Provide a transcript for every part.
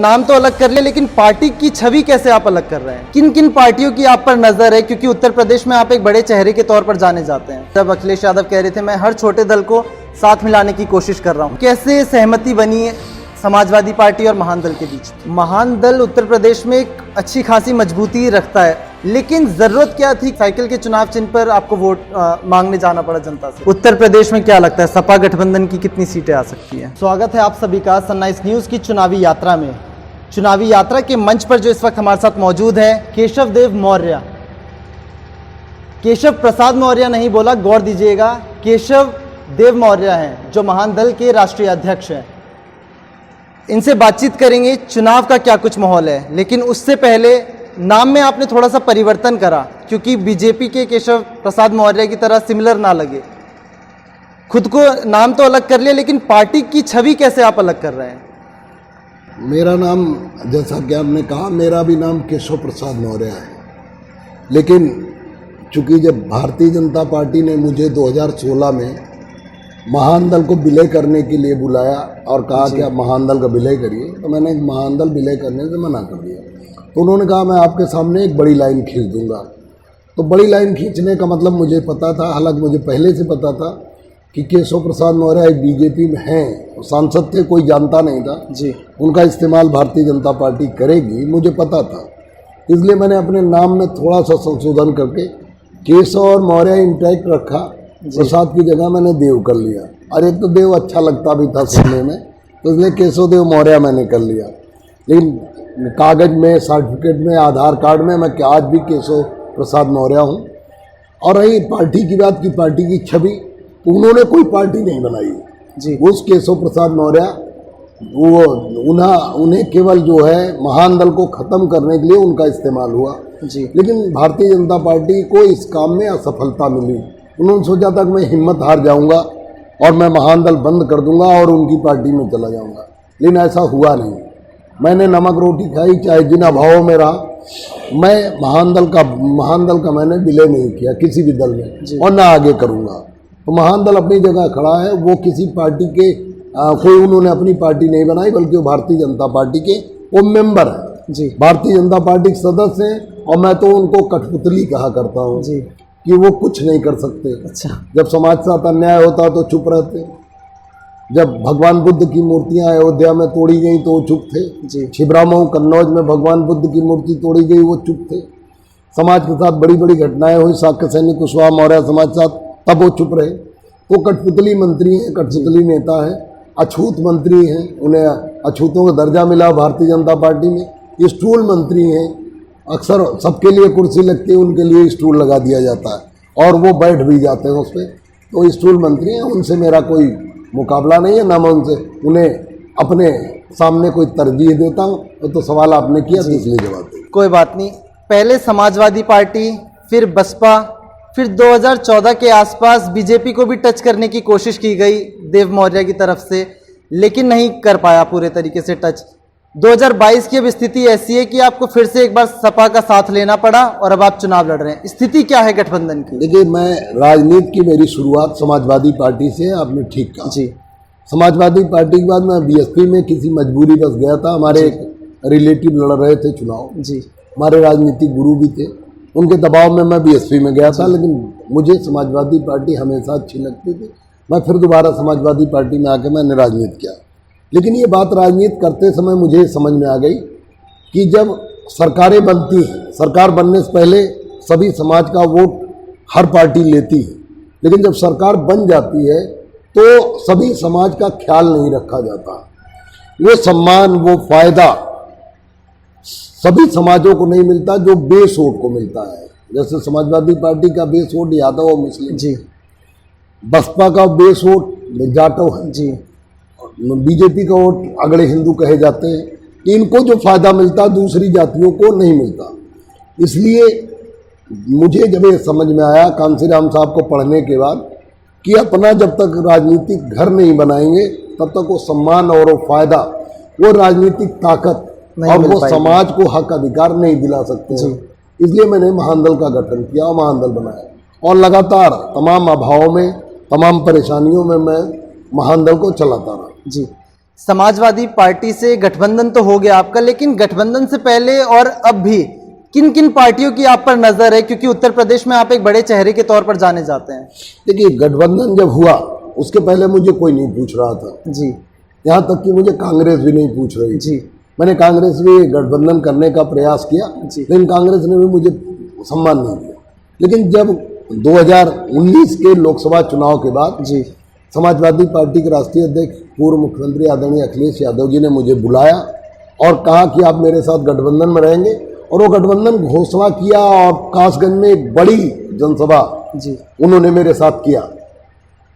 नाम तो अलग कर लिया, लेकिन पार्टी की छवि कैसे आप अलग कर रहे हैं? किन किन पार्टियों की आप पर नजर है? क्योंकि उत्तर प्रदेश में आप एक बड़े चेहरे के तौर पर जाने जाते हैं। जब अखिलेश यादव कह रहे थे मैं हर छोटे दल को साथ मिलाने की कोशिश कर रहा हूँ, कैसे सहमति बनी है समाजवादी पार्टी और महान दल के बीच? महान दल उत्तर प्रदेश में एक अच्छी खासी मजबूती रखता है, लेकिन जरूरत क्या थी साइकिल के चुनाव चिन्ह पर आपको वोट मांगने जाना पड़ा जनता से? उत्तर प्रदेश में क्या लगता है सपा गठबंधन की कितनी सीटें आ सकती हैं? स्वागत है आप सभी का सनराइज न्यूज की चुनावी यात्रा में। चुनावी यात्रा के मंच पर जो इस वक्त हमारे साथ मौजूद है केशव देव मौर्य, केशव प्रसाद मौर्य नहीं बोला, गौर दीजिएगा, केशव देव मौर्य हैं जो महान दल के राष्ट्रीय अध्यक्ष हैं। इनसे बातचीत करेंगे चुनाव का क्या कुछ माहौल है, लेकिन उससे पहले नाम में आपने थोड़ा सा परिवर्तन करा क्योंकि बीजेपी के केशव प्रसाद मौर्य की तरह सिमिलर ना लगे। खुद को नाम तो अलग कर लिया, लेकिन पार्टी की छवि कैसे आप अलग कर रहे हैं? मेरा नाम, जैसा कि आपने कहा, मेरा भी नाम केशव प्रसाद मौर्य है, लेकिन चूंकि जब भारतीय जनता पार्टी ने मुझे 2016 में महान दल को विलय करने के लिए बुलाया और कहा कि आप महान दल का विलय करिए, तो मैंने महान दल विलय करने से मना कर दिया। तो उन्होंने कहा मैं आपके सामने एक बड़ी लाइन खींच दूंगा। तो बड़ी लाइन खींचने का मतलब मुझे पता था, हालांकि मुझे पहले से पता था कि केशव प्रसाद मौर्य एक बीजेपी में हैं, सांसद थे, कोई जानता नहीं था जी। उनका इस्तेमाल भारतीय जनता पार्टी करेगी, मुझे पता था। इसलिए मैंने अपने नाम में थोड़ा सा संशोधन करके केशव और मौर्य इंटैक्ट रखा, प्रसाद की जगह मैंने देव कर लिया। और एक तो देव अच्छा लगता भी था सुनने में, तो इसलिए केशव देव मौर्य मैंने कर लिया। लेकिन कागज में, सर्टिफिकेट में, आधार कार्ड में मैं आज भी केशव प्रसाद मौर्य हूँ। और रही पार्टी की बात की पार्टी की छवि, उन्होंने कोई पार्टी नहीं बनाई जी। उस केशव प्रसाद मौर्य वो उन्हें केवल जो है महान दल को ख़त्म करने के लिए उनका इस्तेमाल हुआ जी। लेकिन भारतीय जनता पार्टी को इस काम में असफलता मिली। उन्होंने सोचा था कि मैं हिम्मत हार जाऊंगा और मैं महान दल बंद कर दूंगा और उनकी पार्टी में चला जाऊंगा, लेकिन ऐसा हुआ नहीं। मैंने नमक रोटी खाई, चाहे जिन अभावों में रहा। मैं महान दल का मैंने विलय नहीं किया किसी भी दल में, और ना आगे करूंगा। तो महान दल अपनी जगह खड़ा है, वो किसी पार्टी के कोई उन्होंने अपनी पार्टी नहीं बनाई, बल्कि वो भारतीय जनता पार्टी के वो मेंबर है जी। भारतीय जनता पार्टी के सदस्य हैं, और मैं तो उनको कठपुतली कहा करता हूँ कि वो कुछ नहीं कर सकते। अच्छा। जब समाज के साथ अन्याय होता तो चुप रहते, जब भगवान बुद्ध की मूर्तियां अयोध्या में तोड़ी गई तो वो चुप थे, छिबरामऊ कन्नौज में भगवान बुद्ध की मूर्ति तोड़ी गई, वो चुप थे। समाज के साथ बड़ी बड़ी घटनाएं हुई, शाक्य सैनिक कुशवाहा मौर्य समाज के साथ, तब वो चुप रहे। तो कठपुतली मंत्री हैं, कठपुतली नेता हैं, अछूत मंत्री हैं, उन्हें अछूतों का दर्जा मिला भारतीय जनता पार्टी में। स्टूल मंत्री हैं, अक्सर सबके लिए कुर्सी लगती है, उनके लिए स्टूल लगा दिया जाता है और वो बैठ भी जाते हैं उस पर। तो स्टूल मंत्री हैं, उनसे मेरा कोई मुकाबला नहीं है, ना मैं उनसे उन्हें अपने सामने कोई तरजीह देता हूँ। तो सवाल आपने किया तो इसलिए जवाब दे। कोई बात नहीं। पहले समाजवादी पार्टी, फिर बसपा, फिर 2014 के आसपास बीजेपी को भी टच करने की कोशिश की गई देव मौर्य की तरफ से, लेकिन नहीं कर पाया पूरे तरीके से टच। 2022 की अब स्थिति ऐसी है कि आपको फिर से एक बार सपा का साथ लेना पड़ा और अब आप चुनाव लड़ रहे हैं। स्थिति क्या है गठबंधन की? देखिए, मैं राजनीति की मेरी शुरुआत समाजवादी पार्टी से, आपने ठीक कहा जी। समाजवादी पार्टी के बाद मैं बीएसपी में किसी मजबूरी बस गया था। हमारे एक रिलेटिव लड़ रहे थे चुनाव जी, हमारे राजनीतिक गुरु भी थे, उनके दबाव में मैं बीएसपी में गया था। लेकिन मुझे समाजवादी पार्टी हमेशा अच्छी लगती थी। मैं फिर दोबारा समाजवादी पार्टी में आके मैंने राजनीति किया। लेकिन ये बात राजनीति करते समय मुझे समझ में आ गई कि जब सरकारें बनती हैं, सरकार बनने से पहले सभी समाज का वोट हर पार्टी लेती है, लेकिन जब सरकार बन जाती है तो सभी समाज का ख्याल नहीं रखा जाता। वो सम्मान, वो फायदा सभी समाजों को नहीं मिलता जो बेस वोट को मिलता है। जैसे समाजवादी पार्टी का बेस वोट यादव और मुस्लिम जी, बसपा का बेस वोट जाटव है जी, बीजेपी का वोट अगड़े हिंदू कहे जाते हैं। इनको जो फायदा मिलता दूसरी जातियों को नहीं मिलता। इसलिए मुझे जब ये समझ में आया कांसीराम साहब को पढ़ने के बाद कि अपना जब तक राजनीतिक घर नहीं बनाएंगे तब तक वो सम्मान और वो फायदा, वो राजनीतिक ताकत और वो समाज को हक अधिकार नहीं दिला सकते हैं। इसलिए मैंने महान दल का गठन किया और महान दल बनाया, और लगातार तमाम अभावों में, तमाम परेशानियों में मैं महान दल को चलाता रहा जी। समाजवादी पार्टी से गठबंधन तो हो गया आपका, लेकिन गठबंधन से पहले और अब भी किन किन पार्टियों की आप पर नजर है, क्योंकि उत्तर प्रदेश में आप एक बड़े चेहरे के तौर पर जाने जाते हैं? देखिए, गठबंधन जब हुआ उसके पहले मुझे कोई नहीं पूछ रहा था जी। यहाँ तक कि मुझे कांग्रेस भी नहीं पूछ रही जी। मैंने कांग्रेस भी गठबंधन करने का प्रयास किया, लेकिन कांग्रेस ने भी मुझे सम्मान नहीं दिया। लेकिन जब 2019 के लोकसभा चुनाव के बाद जी समाजवादी पार्टी के राष्ट्रीय अध्यक्ष पूर्व मुख्यमंत्री आदरणीय अखिलेश यादव जी ने मुझे बुलाया और कहा कि आप मेरे साथ गठबंधन में रहेंगे, और वो गठबंधन घोषणा किया और कासगंज में एक बड़ी जनसभा जी उन्होंने मेरे साथ किया।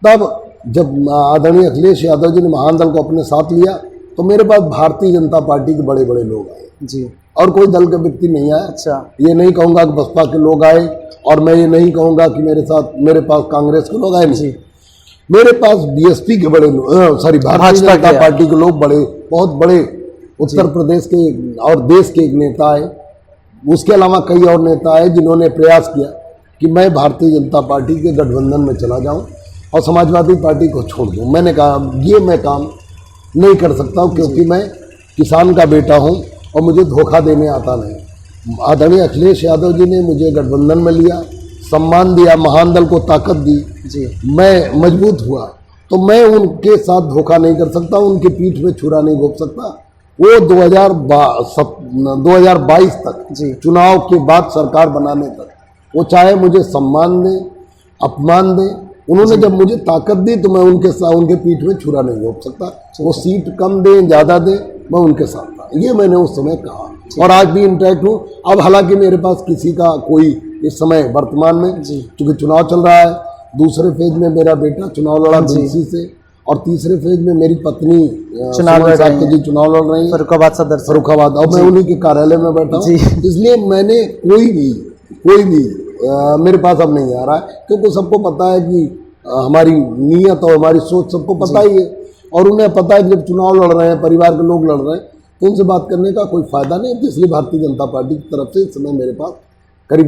तब जब आदरणीय अखिलेश यादव जी ने महान-दल को अपने साथ लिया तो मेरे पास भारतीय जनता पार्टी के बड़े बड़े लोग आए जी, और कोई दल का व्यक्ति नहीं आया। अच्छा, ये नहीं कहूँगा कि बसपा के लोग आए, और मैं ये नहीं कहूँगा कि मेरे पास कांग्रेस के लोग आए नहीं। मेरे पास बीएसपी के बड़े सॉरी भारतीय जनता पार्टी के लोग बहुत बड़े उत्तर प्रदेश के और देश के एक नेता आए। उसके अलावा कई और नेता आए जिन्होंने प्रयास किया कि मैं भारतीय जनता पार्टी के गठबंधन में चला जाऊं और समाजवादी पार्टी को छोड़ दूं। मैंने कहा ये मैं काम नहीं कर सकता हूं, क्योंकि मैं किसान का बेटा हूं और मुझे धोखा देने आता नहीं। आदरणीय अखिलेश यादव जी ने मुझे गठबंधन में लिया, सम्मान दिया, महान-दल को ताकत दी जी, मैं मजबूत हुआ, तो मैं उनके साथ धोखा नहीं कर सकता, उनकी पीठ में छुरा नहीं घोंप सकता। वो 2022 तक जी, चुनाव के बाद सरकार बनाने तक वो चाहे मुझे सम्मान दें, अपमान दें, उन्होंने जब मुझे ताकत दी तो मैं उनके पीठ में छुरा नहीं घोंप सकता। वो सीट कम दें ज़्यादा दें, मैं उनके साथ था, ये मैंने उस समय कहा और आज भी इंटैक्ट हूँ। अब हालांकि मेरे पास किसी का कोई इस समय वर्तमान में चूँकि चुनाव चल रहा है, दूसरे फेज में मेरा बेटा चुनाव लड़ा बीसी से, और तीसरे फेज में मेरी पत्नी चुनाव लड़ रही है फर्रुखाबाद, और मैं उन्हीं के कार्यालय में बैठा हूँ। इसलिए मैंने कोई भी मेरे पास अब नहीं आ रहा है, क्योंकि सबको पता है कि हमारी नीयत और हमारी सोच सबको पता ही है, और उन्हें पता है कि जब चुनाव लड़ रहे हैं, परिवार के लोग लड़ रहे हैं, तो उनसे बात करने का कोई फायदा नहीं। तो इसलिए भारतीय जनता पार्टी की तरफ से इस समय मेरे पास करीब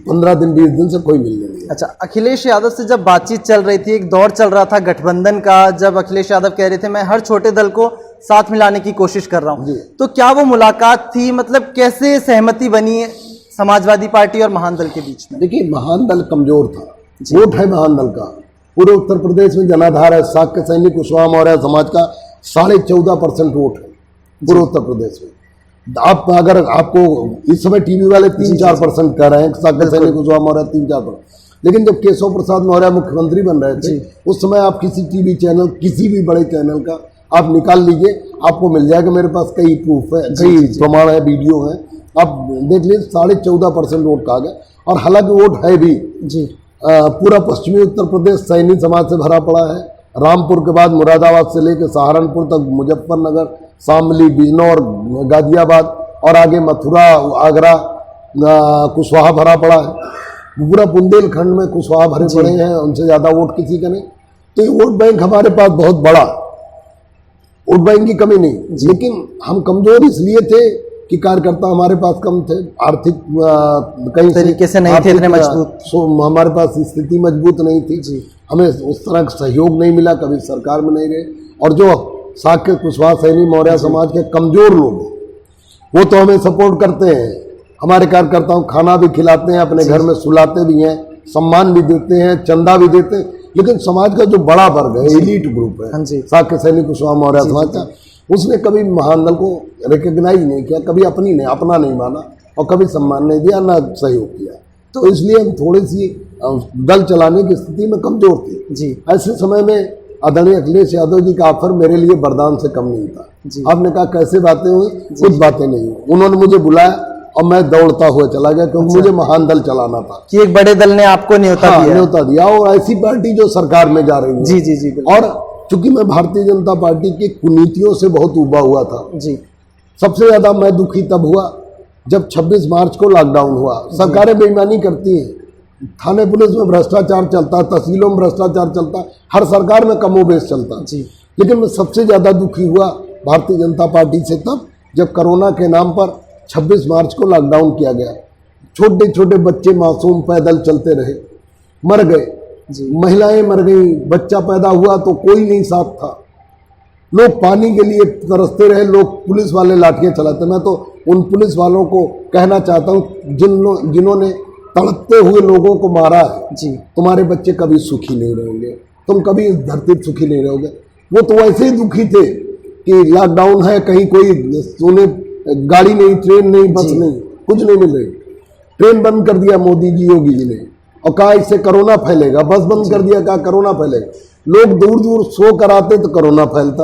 15 दिन 20 दिन से कोई मिलने नहीं है। अच्छा, अखिलेश यादव से जब बातचीत चल रही थी, एक दौर चल रहा था गठबंधन का, जब अखिलेश यादव कह रहे थे मैं हर छोटे दल को साथ मिलाने की कोशिश कर रहा हूँ, तो क्या वो मुलाकात थी? मतलब कैसे सहमति बनी समाजवादी पार्टी और महान-दल के बीच में? देखिए, महान-दल कमजोर था, वोट है महान-दल का, पूरे उत्तर प्रदेश में जनाधार है। साक्य सैनी कुशवाहा मौर्य समाज का 14.5% वोट है पूरे उत्तर प्रदेश में। आप अगर आपको इस समय टीवी वाले 3-4% कह रहे हैं, साक्य सैनी कुशवाहा मौर्य 3-4%, लेकिन जब केशव प्रसाद मौर्य मुख्यमंत्री बन रहे थे उस समय आप किसी टीवी चैनल, किसी भी बड़े चैनल का आप निकाल लीजिए, आपको मिल जाएगा। मेरे पास कई प्रूफ है, कई प्रमाण है, वीडियो है, आप देख लीजिए। 14.5% वोट कहा गया, और हालांकि वोट है भी जी। पूरा पश्चिमी उत्तर प्रदेश सैनी समाज से भरा पड़ा है। रामपुर के बाद मुरादाबाद से लेकर सहारनपुर तक, मुजफ्फरनगर, शामली, बिजनौर, गाजियाबाद और आगे मथुरा, आगरा, कुशवाहा भरा पड़ा है। पूरा बुंदेलखंड में कुशवाहा भरे पड़े हैं, उनसे ज़्यादा वोट किसी का नहीं। तो ये वोट बैंक हमारे पास बहुत बड़ा, वोट बैंक की कमी नहीं, लेकिन हम कमजोर इसलिए थे कि कार्यकर्ता हमारे पास कम थे, आर्थिक कई तरीके से नहीं थे इतने मजबूत, हमारे पास स्थिति मजबूत नहीं थी जी। हमें उस तरह का सहयोग नहीं मिला, कभी सरकार में नहीं रहे। और जो साक्य कुशवाहा सैनी मौर्य समाज के कमजोर लोग वो तो हमें सपोर्ट करते हैं, हमारे कार्यकर्ताओं को खाना भी खिलाते हैं, अपने घर में सुलाते भी हैं, सम्मान भी देते हैं, चंदा भी देते हैं। लेकिन समाज का जो बड़ा वर्ग है, एलीट ग्रुप है साक्य सैनी कुशवाहा मौर्य समाज का, उसने कभी महान-दल को रिकग्नाइज नहीं किया, कभी अपना नहीं माना, और कभी सम्मान नहीं दिया, ना सहयोग किया। तो इसलिए हम थोड़ी सी दल चलाने की स्थिति में कमजोर थे जी। ऐसे समय में आदरणीय अखिलेश यादव जी का ऑफर मेरे लिए वरदान से कम नहीं था। आपने कहा कैसे बातें हुई? कुछ बातें नहीं हुई। उन्होंने मुझे बुलाया और मैं दौड़ता हुआ चला गया, क्योंकि मुझे महान-दल चलाना था कि एक बड़े दल ने आपको न्योता दिया, और ऐसी पार्टी जो सरकार में जा रही है जी जी जी। और चूंकि मैं भारतीय जनता पार्टी की कुनीतियों से बहुत उबा हुआ था जी। सबसे ज्यादा मैं दुखी तब हुआ जब 26 मार्च को लॉकडाउन हुआ। सरकारें बेईमानी करती हैं, थाने पुलिस में भ्रष्टाचार चलता, तहसीलों में भ्रष्टाचार चलता, हर सरकार में कमोबेश चलता जी। लेकिन मैं सबसे ज़्यादा दुखी हुआ भारतीय जनता पार्टी से तब जब कोरोना के नाम पर 26 मार्च को लॉकडाउन किया गया। छोटे छोटे बच्चे मासूम पैदल चलते रहे, मर गए, महिलाएं मर गई, बच्चा पैदा हुआ तो कोई नहीं साथ था। लोग पानी के लिए तरसते रहे, लोग पुलिस वाले लाठियां चलाते। मैं तो उन पुलिस वालों को कहना चाहता हूँ जिन्होंने तड़पते हुए लोगों को मारा है, जी तुम्हारे बच्चे कभी सुखी नहीं रहेंगे, तुम कभी इस धरती पर सुखी नहीं रहोगे। वो तो वैसे ही दुखी थे कि लॉकडाउन है, कहीं कोई सोने गाड़ी नहीं, ट्रेन नहीं, बस नहीं, कुछ नहीं मिल रही। ट्रेन बंद कर दिया मोदी जी, योगी जी ने, और कहा इससे कोरोना फैलेगा। बस बंद कर दिया, कहा कोरोना फैलेगा। लोग दूर दूर सो कराते तो कोरोना फैलता,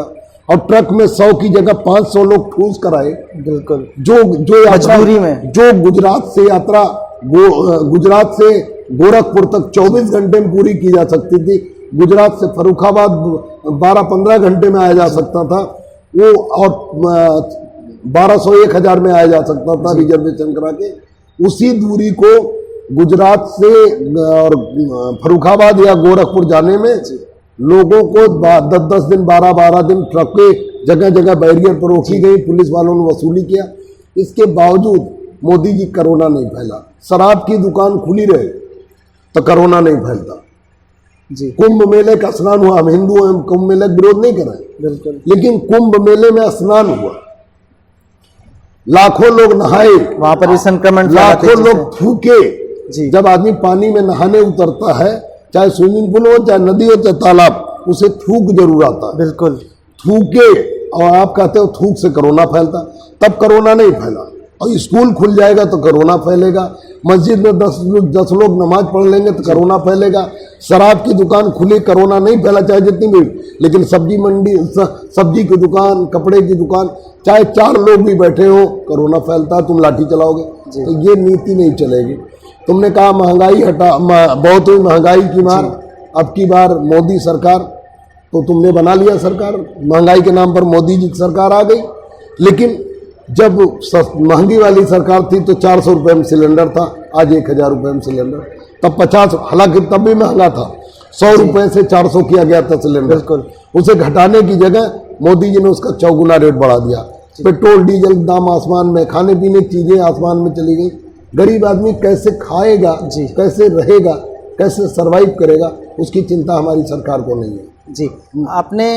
और ट्रक में 100 की जगह 500 लोग ठूस कराए। बिल्कुल, जो मजबूरी में, जो गुजरात से यात्रा गुजरात से गोरखपुर तक 24 घंटे में पूरी की जा सकती थी, गुजरात से फर्रुखाबाद 12-15 घंटे में आया जा सकता था वो, और 1200-1000 में आया जा सकता था रिजर्वेशन करा के। उसी दूरी को गुजरात से और फर्रुखाबाद या गोरखपुर जाने में लोगों को 10-10 दिन, 12-12 दिन ट्रकें जगह जगह बैरियर पर रोकी गई, पुलिस वालों ने वसूली किया। इसके बावजूद मोदी जी कोरोना नहीं फैला। शराब की दुकान खुली रहे तो कोरोना नहीं फैलता। जी, कुंभ मेले का स्नान हुआ, हम हिंदू हैं, कुंभ मेले का विरोध नहीं कर रहे, बिल्कुल, लेकिन कुंभ मेले में स्नान हुआ, लाखों लोग नहाए, वहां पर भी संक्रमण, लाखों लोग थूके। जी, जब आदमी पानी में नहाने उतरता है, चाहे स्विमिंग पूल हो, चाहे नदी हो, चाहे तालाब, उसे थूक जरूर आता है। बिल्कुल, थूके, और आप कहते हो थूक से कोरोना फैलता, तब कोरोना नहीं फैला। और स्कूल खुल जाएगा तो कोरोना फैलेगा, मस्जिद में 10 लोग नमाज पढ़ लेंगे तो कोरोना फैलेगा, शराब की दुकान खुली, कोरोना नहीं फैला चाहे जितनी भीड़। लेकिन सब्जी मंडी, सब्जी की दुकान, कपड़े की दुकान, चाहे 4 लोग भी बैठे हो, कोरोना फैलता, तुम लाठी चलाओगे। तो ये नीति नहीं चलेगी। तुमने कहा महंगाई हटा, बहुत हुई महंगाई की मार, अब की बार मोदी सरकार, तो तुमने बना लिया सरकार, महंगाई के नाम पर मोदी जी की सरकार आ गई। लेकिन जब महंगी वाली सरकार थी तो 400 रुपये में सिलेंडर था, आज 1000 रुपये में सिलेंडर, तब 50, हालांकि तब भी महंगा था, 100 रुपये से 400 किया गया था सिलेंडर। बिल्कुल, उसे घटाने की जगह मोदी जी ने उसका 4 गुना रेट बढ़ा दिया। पेट्रोल डीजल दाम आसमान में, खाने पीने की चीजें आसमान में चली गई। गरीब आदमी कैसे खाएगा, कैसे रहेगा, कैसे सरवाइव करेगा, उसकी चिंता हमारी सरकार को नहीं है। जी, आपने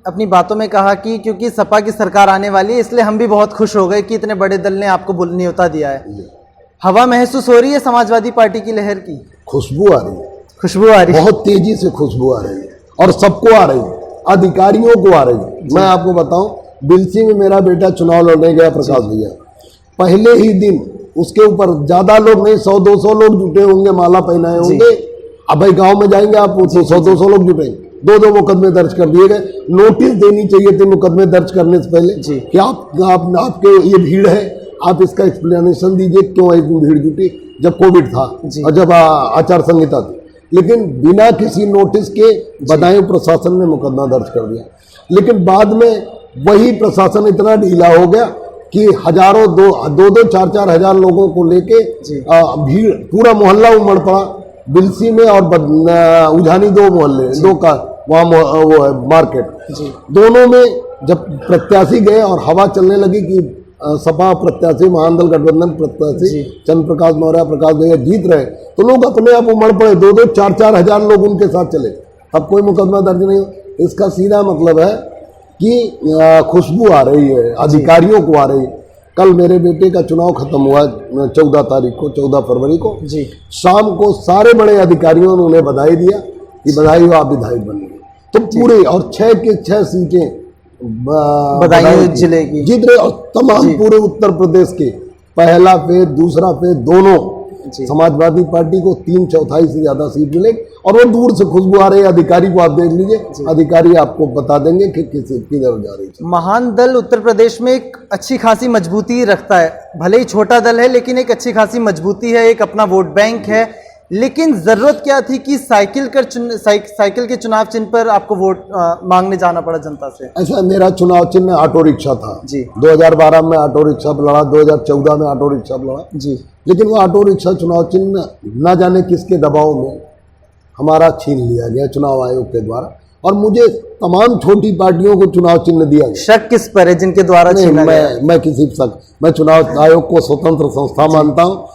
अपनी बातों में कहा कि क्योंकि सपा की सरकार आने वाली है, इसलिए हम भी बहुत खुश हो गए कि इतने बड़े दल ने आपको न्योता दिया है। हवा महसूस हो रही है समाजवादी पार्टी की लहर की? खुशबू आ रही है, खुशबू आ रही है, बहुत तेजी से खुशबू आ रही है, और सबको आ रही है, अधिकारियों को आ रही है। मैं आपको बताऊं, बिलसी में मेरा बेटा चुनाव लड़ने गया, प्रकाश भैया, पहले ही दिन उसके ऊपर ज्यादा लोग नहीं, 100-200 लोग जुटे होंगे, माला पहनाए होंगे। अब भाई गांव में जाएंगे आप, 100-200 लोग जुटेंगे, 2 मुकदमे दर्ज कर दिए गए। नोटिस देनी चाहिए थे मुकदमे दर्ज करने से पहले कि आपके ये भीड़ है, आप इसका एक्सप्लेनेशन दीजिए, क्यों इतनी भीड़ जुटी, जब कोविड था और जब आचार संहिता थी। लेकिन बिना किसी नोटिस के बदायूं प्रशासन ने मुकदमा दर्ज कर दिया। लेकिन बाद में वही प्रशासन इतना ढीला हो गया कि हजारों, 2-4 हजार लोगों को लेके भीड़, पूरा मोहल्ला उमड़ पड़ा बिलसी में, और उजानी 2 मोहल्ले, 2 का वहाँ वो है मार्केट, दोनों में जब प्रत्याशी गए और हवा चलने लगी कि सपा प्रत्याशी, महानदल गठबंधन प्रत्याशी चंद्र प्रकाश मौर्य, प्रकाश भैया जीत रहे, तो लोग अपने आप उमड़ पड़े, 2-4 हजार लोग उनके साथ चले। अब कोई मुकदमा दर्ज नहीं हो। इसका सीधा मतलब है कि खुशबू आ रही है, अधिकारियों को आ रही है। कल मेरे बेटे का चुनाव खत्म हुआ 14 तारीख को, 14 फरवरी को शाम को सारे बड़े अधिकारियों ने उन्हें बधाई दिया कि बधाई हो, आप विधायक बन गए। तो पूरे, और 6 के 6 सीटें बदायूं जिले की जीत रहे, और तमाम पूरे उत्तर प्रदेश के पहला फेज, दूसरा फेज दोनों समाजवादी पार्टी को 3/4 से ज्यादा सीट मिले, और वो दूर से खुशबू आ रही है। अधिकारी को आप देख लीजिए, अधिकारी आपको बता देंगे कि किधर जा रही है। महान दल उत्तर प्रदेश में एक अच्छी खासी मजबूती रखता है, भले ही छोटा दल है लेकिन एक अच्छी खासी मजबूती है, एक अपना वोट बैंक है। लेकिन जरूरत क्या थी कि साइकिल के चुनाव चिन्ह पर आपको वोट मांगने जाना पड़ा जनता से? ऐसा, मेरा चुनाव चिन्ह ऑटो रिक्शा था जी। 2012 में ऑटो रिक्शा पर लड़ा, 2014 में ऑटो रिक्शा पर लड़ा जी। लेकिन वो ऑटो रिक्शा चुनाव चिन्ह न जाने किसके दबाव में हमारा छीन लिया गया चुनाव आयोग के द्वारा, और मुझे तमाम छोटी पार्टियों को चुनाव चिन्ह दिया गया। शक किस पर है जिनके द्वारा छीना गया? मैं किसी शक, मैं चुनाव आयोग को स्वतंत्र संस्था मानता हूँ,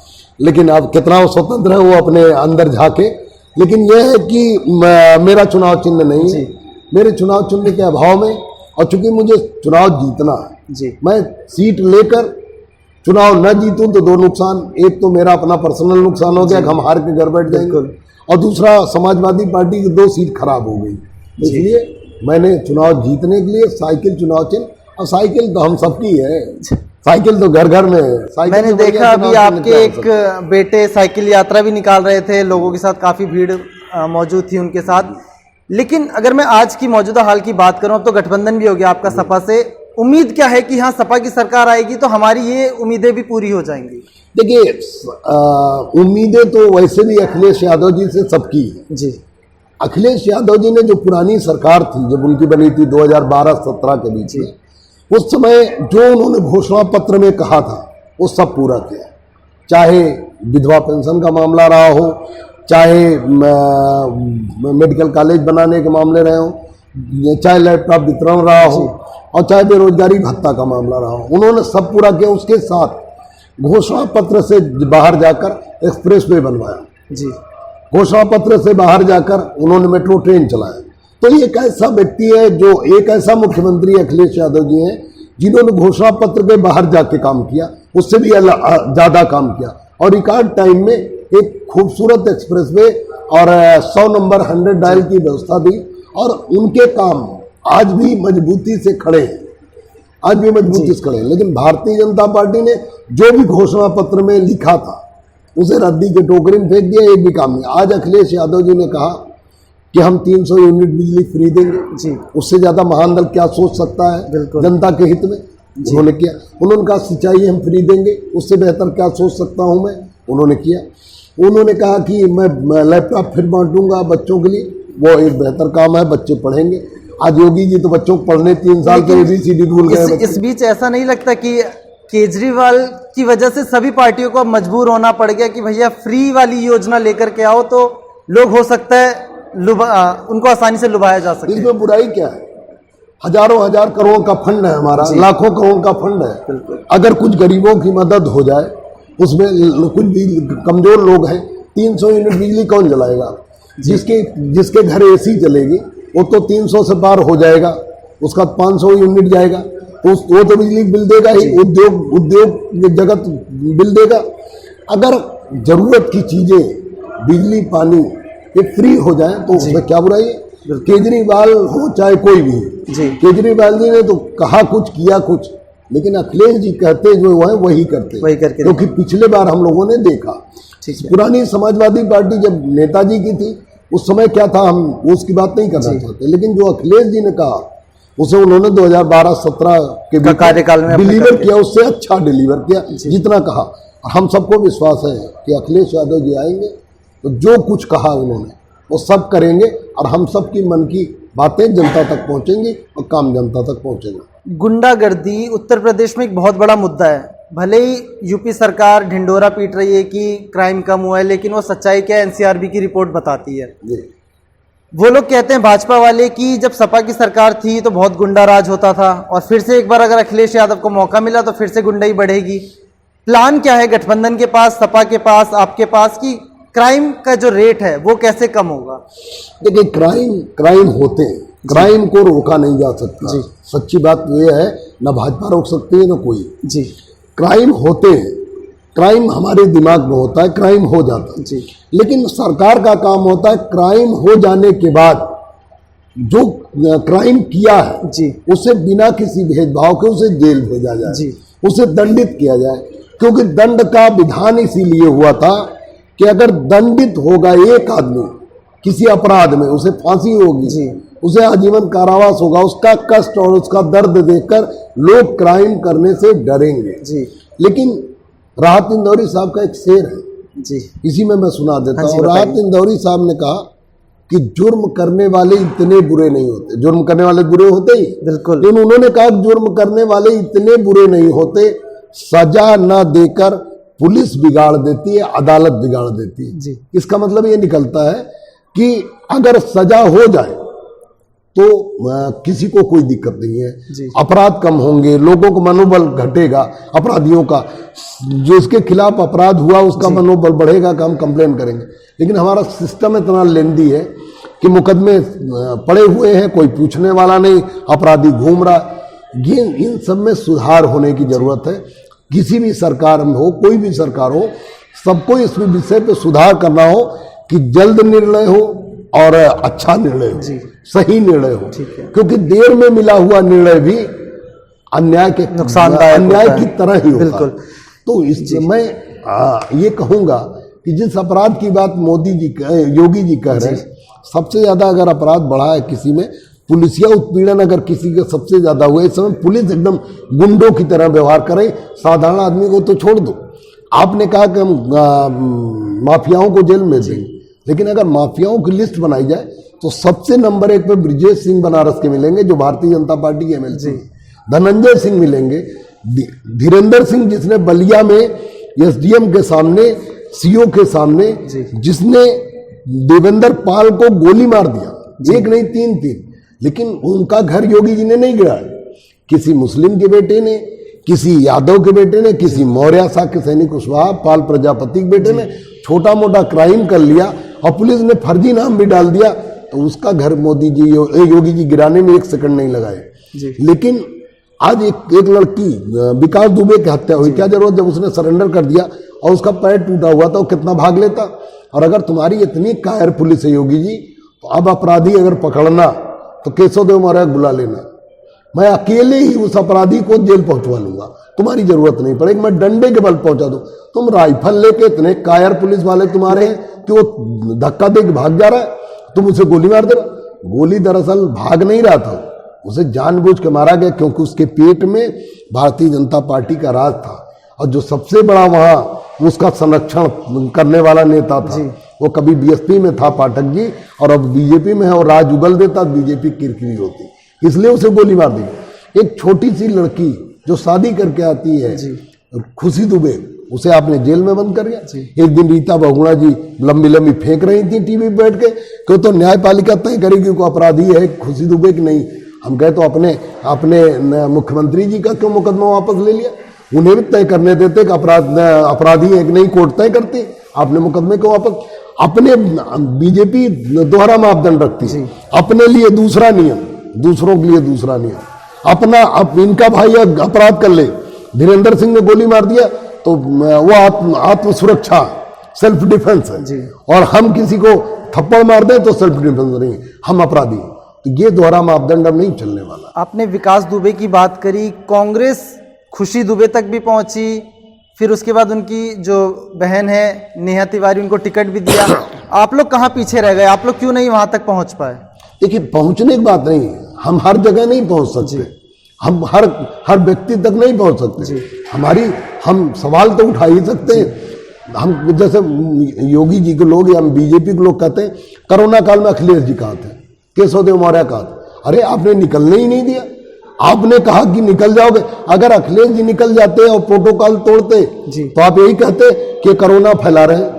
लेकिन अब कितना वो स्वतंत्र है वो अपने अंदर झाके। लेकिन यह है कि मेरा चुनाव चिन्ह नहीं है। मेरे चुनाव चिन्ह के अभाव में और चूंकि मुझे चुनाव जीतना है, जी मैं सीट लेकर चुनाव न जीतूं तो दो नुकसान, एक तो मेरा अपना पर्सनल नुकसान हो गया कि हम हार के घर बैठ जाएंगे, और दूसरा समाजवादी पार्टी की 2 सीट खराब हो गई। इसलिए मैंने चुनाव जीतने के लिए साइकिल चुनाव चिन्ह, और साइकिल तो हम सबकी है, साइकिल तो घर घर में है। साइकिल मैंने से बढ़िया देखा अभी चुनाव चिन्ह आपके क्या हो एक सकता है? बेटे साइकिल यात्रा भी निकाल रहे थे, लोगों के साथ काफी भीड़ मौजूद थी उनके साथ। लेकिन अगर मैं आज की मौजूदा हाल की बात करूं, अब तो गठबंधन भी हो गया आपका सपा से, उम्मीद क्या है कि हाँ सपा की सरकार आएगी तो हमारी ये उम्मीदें भी पूरी हो जाएंगी? देखिए, उम्मीदें तो वैसे भी अखिलेश यादव जी से सबकी है। जी अखिलेश यादव जी ने जो पुरानी सरकार थी, जब उनकी बनी थी 2012-17 के बीच में, उस समय जो उन्होंने घोषणा पत्र में कहा था वो सब पूरा किया। चाहे विधवा पेंशन का मामला रहा हो, चाहे मेडिकल कॉलेज बनाने के मामले रहे हो, चाहे लैपटॉप वितरण रहा हो, और चाहे बेरोजगारी भत्ता का मामला रहा हो, उन्होंने सब पूरा किया। उसके साथ घोषणा पत्र से बाहर जाकर एक्सप्रेसवे बनवाया, जी घोषणा पत्र से बाहर जाकर उन्होंने मेट्रो ट्रेन चलाया। तो ये एक ऐसा व्यक्ति है, जो एक ऐसा मुख्यमंत्री अखिलेश यादव जी हैं जिन्होंने घोषणा पत्र के बाहर जाके काम किया, उससे भी ज्यादा काम किया, और रिकॉर्ड टाइम में एक खूबसूरत एक्सप्रेसवे और 100 नंबर 100 डायल की व्यवस्था दी। और उनके काम आज भी मजबूती से खड़े हैं, आज भी मजबूती से खड़े हैं। लेकिन भारतीय जनता पार्टी ने जो भी घोषणा पत्र में लिखा था उसे रद्दी के टोकरी में फेंक दिया, एक भी काम नहीं। आज अखिलेश यादव जी ने कहा कि हम 300 यूनिट बिजली फ्री देंगे, जी उससे ज्यादा महान दल क्या सोच सकता है जनता के हित में। उन्होंने किया। उन्होंने कहा सिंचाई हम फ्री देंगे, उससे बेहतर क्या सोच सकता हूं मैं, उन्होंने किया। उन्होंने कहा कि मैं लैपटॉप फिर बांटूंगा बच्चों के लिए, वो एक बेहतर काम है, बच्चे पढ़ेंगे। आज योगी जी तो बच्चों को पढ़ने 3 साल के ABCD भूल गए। इस बीच ऐसा नहीं लगता कि केजरीवाल की वजह से सभी पार्टियों को अब मजबूर होना पड़ गया कि भैया फ्री वाली योजना लेकर के आओ तो लोग हो सकता है उनको आसानी से लुभाया जा सके? इसमें बुराई क्या है? हजारों हजार करोड़ का फंड है हमारा, लाखों करोड़ का फंड है। अगर कुछ गरीबों की मदद हो जाए, उसमें कुछ भी कमजोर लोग हैं, 300 यूनिट बिजली कौन जलाएगा? जिसके घर AC चलेगी वो तो 300 से पार हो जाएगा, उसका 500 यूनिट जाएगा, तो वो तो बिजली बिल देगा ही, उद्योग जगत बिल देगा। अगर जरूरत की चीजें बिजली पानी ये फ्री हो जाए तो उसमें क्या बुराई है? केजरीवाल हो चाहे कोई भी, केजरीवाल जी ने तो कहा कुछ किया कुछ, लेकिन अखिलेश जी कहते जो है वही करते, क्योंकि पिछले बार हम लोगों ने देखा पुरानी समाजवादी पार्टी जब नेताजी की थी उस समय क्या था, हम उसकी बात नहीं करना चाहते, लेकिन जो अखिलेश जी ने कहा उसे उन्होंने 2012-17 के कार्यकाल में डिलीवर किया, उससे अच्छा डिलीवर किया जितना कहा। हम सबको विश्वास है कि अखिलेश यादव जी आएंगे तो जो कुछ कहा उन्होंने वो सब करेंगे, और हम सब की मन की बातें जनता तक पहुंचेंगी और काम जनता तक पहुंचेगा। गुंडागर्दी उत्तर प्रदेश में एक बहुत बड़ा मुद्दा है। भले ही यूपी सरकार ढिंडोरा पीट रही है कि क्राइम कम हुआ है, लेकिन वो सच्चाई क्या NCRB की रिपोर्ट बताती है। वो लोग कहते हैं भाजपा वाले कि जब सपा की सरकार थी तो बहुत गुंडा राज होता था, और फिर से एक बार अगर अखिलेश यादव को मौका मिला तो फिर से गुंडाई बढ़ेगी। प्लान क्या है गठबंधन के पास, सपा के पास, आपके पास, कि क्राइम का जो रेट है वो कैसे कम होगा? देखिए, क्राइम होते हैं, क्राइम को रोका नहीं जा सकता। सच्ची बात ये है, ना भाजपा रोक सकती है ना कोई। जी, क्राइम होते हैं, क्राइम हमारे दिमाग में होता है, क्राइम हो जाता है। लेकिन सरकार का काम होता है क्राइम हो जाने के बाद जो क्राइम किया है उसे बिना किसी भेदभाव के उसे जेल भेजा जाए, उसे दंडित किया जाए। क्योंकि दंड का विधान इसीलिए हुआ था कि अगर दंडित होगा एक आदमी किसी अपराध में, उसे फांसी होगी, उसे आजीवन कारावास होगा, उसका कष्ट और उसका दर्द देखकर लोग क्राइम करने से डरेंगे। लेकिन राहत इंदौरी साहब का एक शेर है, इसी में मैं सुना देता हूँ। राहत इंदौरी साहब ने कहा कि जुर्म करने वाले इतने बुरे नहीं होते। जुर्म करने वाले बुरे होते ही, बिल्कुल, लेकिन उन्होंने कहा जुर्म करने वाले इतने बुरे नहीं होते, सजा न देकर पुलिस बिगाड़ देती है, अदालत बिगाड़ देती है। इसका मतलब ये निकलता है कि अगर सजा हो जाए तो किसी को कोई दिक्कत नहीं है, अपराध कम होंगे, लोगों को मनोबल घटेगा, अपराधियों का, जो इसके खिलाफ अपराध हुआ उसका मनोबल बढ़ेगा कि हम कंप्लेन करेंगे। लेकिन हमारा सिस्टम इतना लेंदी है कि मुकदमे पड़े हुए हैं, कोई पूछने वाला नहीं, अपराधी घूम रहा। ये इन सब में सुधार होने की जरूरत है। किसी भी सरकार में हो, कोई भी सरकार हो, सबको इस विषय पे सुधार करना हो कि जल्द निर्णय हो और अच्छा निर्णय हो, सही निर्णय हो, क्योंकि देर में मिला हुआ निर्णय भी अन्याय के अन्याय की तरह ही होता है। तो इस मैं ये कहूंगा कि जिस अपराध की बात मोदी जी योगी जी कह रहे हैं, सबसे ज्यादा अगर अपराध बढ़ा है किसी में, पुलिसिया उत्पीड़न अगर किसी का सबसे ज्यादा हुआ, इस समय पुलिस एकदम गुंडों की तरह व्यवहार करे, साधारण आदमी को तो छोड़ दो। आपने कहा कि हम माफियाओं को जेल में दें, लेकिन अगर माफियाओं की लिस्ट बनाई जाए तो सबसे नंबर 1 पे ब्रिजेश सिंह बनारस के मिलेंगे, जो भारतीय जनता पार्टी के एमएलसी, धनंजय सिंह मिलेंगे, धीरेन्द्र सिंह जिसने बलिया में एसडीएम के सामने, सीओ के सामने, जिसने देवेंद्र पाल को गोली मार दिया, एक नहीं 3, लेकिन उनका घर योगी जी ने नहीं गिराया। किसी मुस्लिम के बेटे ने, किसी यादव के बेटे ने, किसी मौर्य शाक्य सैनिक कुशवाहा, पाल प्रजापति के बेटे ने छोटा मोटा क्राइम कर लिया और पुलिस ने फर्जी नाम भी डाल दिया, तो उसका घर मोदी जी योगी जी गिराने में 1 सेकंड नहीं लगाए। लेकिन आज एक लड़की विकास दुबे की हत्या हुई, क्या जरूरत, जब उसने सरेंडर कर दिया और उसका पैर टूटा हुआ था, वो कितना भाग लेता। और अगर तुम्हारी इतनी कायर पुलिस है योगी जी, तो अब अपराधी अगर पकड़ना तो केशव देव मौर्य बुला लेना, मैं अकेले ही उस अपराधी को जेल पहुंचवा लूंगा, तुम्हारी जरूरत नहीं पड़ेगी, मैं डंडे के बल पहुंचा दूं। तुम राइफल लेके, इतने कायर पुलिस वाले तुम्हारे हैं कि वो धक्का दे के भाग जा रहा है, तुम उसे गोली मार दे रहा। गोली दरअसल भाग नहीं रहा था, उसे जानबूझ के मारा गया, क्योंकि उसके पेट में भारतीय जनता पार्टी का राज था। और जो सबसे बड़ा वहां उसका संरक्षण करने वाला नेता था, वो कभी बीएसपी में था पाठक जी, और अब बीजेपी में है, और राज उगल देता, बीजेपी किरकिरी होती, इसलिए उसे गोली मार दी। एक छोटी सी लड़की जो शादी करके आती है, खुशी दुबे, उसे आपने जेल में बंद कर दिया। एक दिन रीता बहुगुणा जी लंबी लंबी फेंक रही थी टीवी पे बैठ के, क्यों तो न्यायपालिका तय करेगी को अपराधी है खुशी दुबे की नहीं। हम कहे तो अपने मुख्यमंत्री जी का क्यों मुकदमा वापस ले लिया, उन्हें भी तय करने देते कि अपराधी है कि नहीं, कोर्ट तय करती, आपने मुकदमे को वापस। अपने बीजेपी दोहरा मापदंड रखती है, अपने लिए दूसरा नियम, दूसरों के लिए दूसरा नियम। अपना अब इनका भाई अपराध कर ले, धीरेन्द्र सिंह ने गोली मार दिया तो वो आत्म सुरक्षा, सेल्फ डिफेंस है, और हम किसी को थप्पड़ मार दें तो सेल्फ डिफेंस नहीं, हम अपराधी। तो ये दोहरा मापदंड अब नहीं चलने वाला। आपने विकास दुबे की बात करी, कांग्रेस खुशी दुबे तक भी पहुंची, फिर उसके बाद उनकी जो बहन है नेहा तिवारी, उनको टिकट भी दिया। आप लोग कहाँ पीछे रह गए, आप लोग क्यों नहीं वहां तक पहुंच पाए? देखिए, पहुंचने की बात नहीं, हम हर जगह नहीं पहुंच सकते, हम हर व्यक्ति तक नहीं पहुंच सकते। हम सवाल तो उठा ही सकते हैं। हम जैसे योगी जी के लोग या बीजेपी के लोग कहते हैं कोरोना काल में अखिलेश जी कहाँ थे, केशव देव मौर्य कहाँ थे। अरे आपने निकलने ही नहीं दिया, आपने कहा कि निकल जाओगे। अगर अखिलेश जी निकल जाते और प्रोटोकॉल तोड़ते तो आप यही कहते कि कोरोना फैला रहे हैं।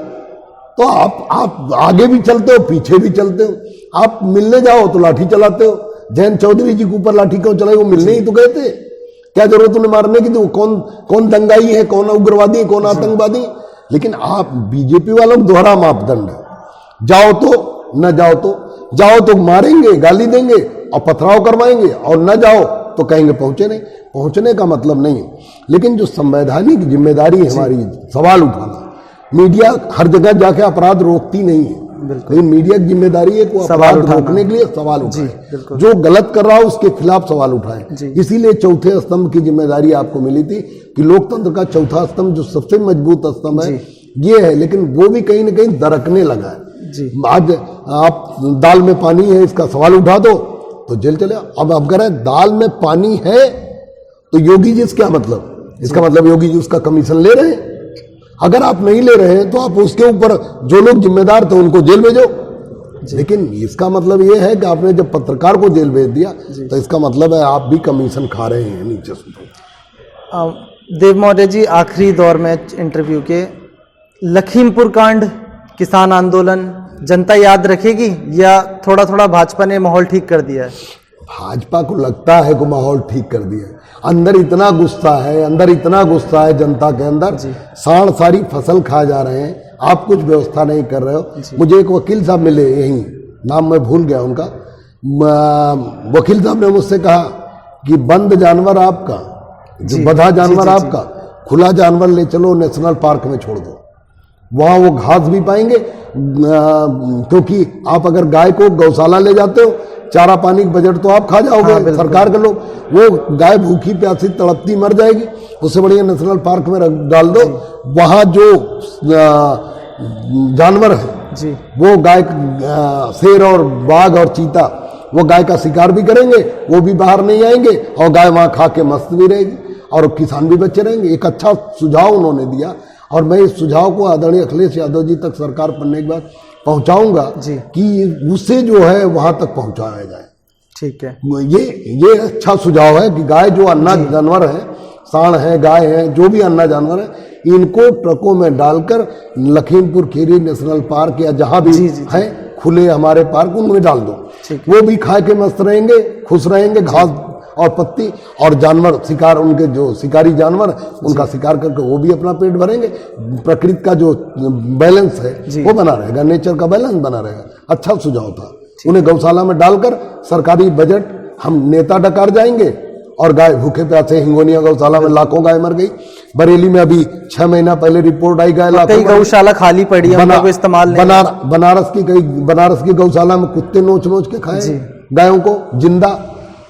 तो आप आगे भी चलते हो, पीछे भी चलते हो। आप मिलने जाओ तो लाठी चलाते हो। जयंत चौधरी जी के ऊपर लाठी क्यों चलाई, वो मिलने ही तो गए थे, क्या जरूरत उन्हें मारने की? तो कौन दंगाई है, कौन उग्रवादी है, कौन आतंकवादी? लेकिन आप बीजेपी वालों को दोहरा मापदंड है, जाओ तो न जाओ तो मारेंगे, गाली देंगे और पथराव करवाएंगे, और न जाओ तो कहेंगे पहुंचे नहीं। पहुंचने का मतलब नहीं है, लेकिन जो संवैधानिक जिम्मेदारी है हमारी, सवाल उठाना। मीडिया हर जगह जाके अपराध रोकती नहीं है, लेकिन मीडिया की जिम्मेदारी है को अपराध रोकने के लिए सवाल उठाए, जो गलत कर रहा हो उसके खिलाफ सवाल उठाए। इसीलिए चौथे स्तंभ की जिम्मेदारी आपको मिली थी कि लोकतंत्र का चौथा स्तंभ जो सबसे मजबूत स्तंभ है ये है, लेकिन वो भी कहीं ना कहीं दरकने लगा है। आज आप दाल में पानी है इसका सवाल उठा दो तो जेल चले। अब अगर दाल में पानी है तो योगी जी क्या मतलब, इसका मतलब योगी जी उसका कमीशन ले रहे हैं। अगर आप नहीं ले रहे हैं तो आप उसके ऊपर जो लोग जिम्मेदार थे उनको जेल भेजो। लेकिन इसका मतलब ये है कि आपने जब पत्रकार को जेल भेज दिया तो इसका मतलब है आप भी कमीशन खा रहे हैं नीचे से। देव मौर्य जी, आखिरी दौर में इंटरव्यू के, लखीमपुर कांड, किसान आंदोलन जनता याद रखेगी या थोड़ा थोड़ा भाजपा ने माहौल ठीक कर दिया है? भाजपा को लगता है कि माहौल ठीक कर दिया है। अंदर इतना गुस्सा है जनता के अंदर, सांड सारी फसल खा जा रहे हैं, आप कुछ व्यवस्था नहीं कर रहे हो। मुझे एक वकील साहब मिले यहीं नाम मैं भूल गया उनका, वकील साहब ने मुझसे कहा कि बंद जानवर आपका, जो बंधा जानवर आपका, खुला जानवर ले चलो नेशनल पार्क में छोड़ दो, वहाँ वो घास भी पाएंगे। क्योंकि आप अगर गाय को गौशाला ले जाते हो, चारा पानी का बजट तो आप खा जाओगे, सरकार के लोग, वो गाय भूखी प्यासी तड़पती मर जाएगी, उससे बढ़िया नेशनल पार्क में डाल दो। वहाँ जो जानवर है जी, वो गाय, शेर और बाघ और चीता, वो गाय का शिकार भी करेंगे, वो भी बाहर नहीं आएंगे, और गाय वहाँ खा के मस्त भी रहेगी और किसान भी बचे रहेंगे। एक अच्छा सुझाव उन्होंने दिया, और मैं इस सुझाव को आदरणीय अखिलेश यादव जी तक सरकार बनने के बाद पहुंचाऊंगा कि उसे जो है वहां तक पहुंचाया जाए। ठीक है, ये अच्छा सुझाव है कि गाय जो अन्ना जानवर है, सांड है, गाय है, जो भी अन्ना जानवर है, इनको ट्रकों में डालकर लखीमपुर खीरी नेशनल पार्क या जहां भी है खुले हमारे पार्क, उनमें डाल दो। वो भी खा के मस्त रहेंगे, खुश रहेंगे, घास और पत्ती, और जानवर शिकार, उनके जो शिकारी जानवर उनका शिकार करके वो भी अपना पेट भरेंगे। प्रकृति का जो बैलेंस है वो बना रहेगा, नेचर का बैलेंस बना रहेगा। अच्छा सुझाव था। उन्हें गौशाला में डालकर सरकारी बजट हम नेता डकार जाएंगे, और गाय भूखे प्यासे, हिंगोनिया गौशाला में लाखों गाय मर गई। बरेली में अभी 6 महीना पहले रिपोर्ट आई, गाय लाखों, गौशाला खाली पड़ी है, उनको इस्तेमाल नहीं। बनारस की गौशाला में कुत्ते नोच नोच के खाए गायों को जिंदा,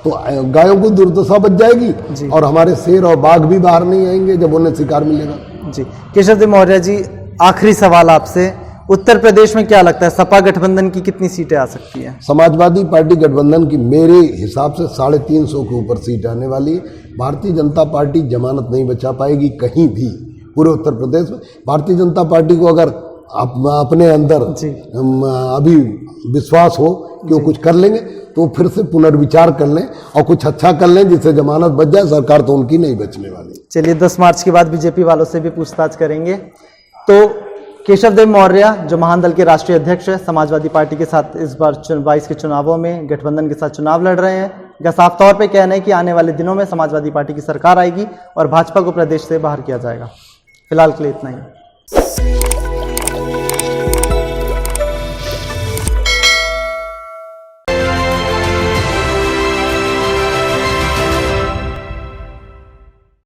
तो गायों को दुर्दशा बच जाएगी, और हमारे शेर और बाघ भी बाहर नहीं आएंगे जब उन्हें शिकार मिलेगा। जी, केशव देव मौर्य जी, आखिरी सवाल आपसे, उत्तर प्रदेश में क्या लगता है सपा गठबंधन की कितनी सीटें आ सकती हैं? समाजवादी पार्टी गठबंधन की मेरे हिसाब से 350 के ऊपर सीट आने वाली है। भारतीय जनता पार्टी जमानत नहीं बचा पाएगी कहीं भी पूरे उत्तर प्रदेश में। भारतीय जनता पार्टी को अगर अपने अंदर अभी विश्वास हो कि वो कुछ कर लेंगे, तो फिर से पुनर्विचार कर लें और कुछ अच्छा कर लें जिससे जमानत बच जाए। सरकार तो उनकी नहीं बचने वाली। चलिए 10 मार्च के बाद बीजेपी वालों से भी पूछताछ करेंगे। तो केशव देव मौर्य जो महान दल के राष्ट्रीय अध्यक्ष है, समाजवादी पार्टी के साथ इस बार 22 के चुनावों में गठबंधन के साथ चुनाव लड़ रहे हैं। इनका साफ तौर पे कहना है कि आने वाले दिनों में समाजवादी पार्टी की सरकार आएगी और भाजपा को प्रदेश से बाहर किया जाएगा। फिलहाल के लिए इतना ही।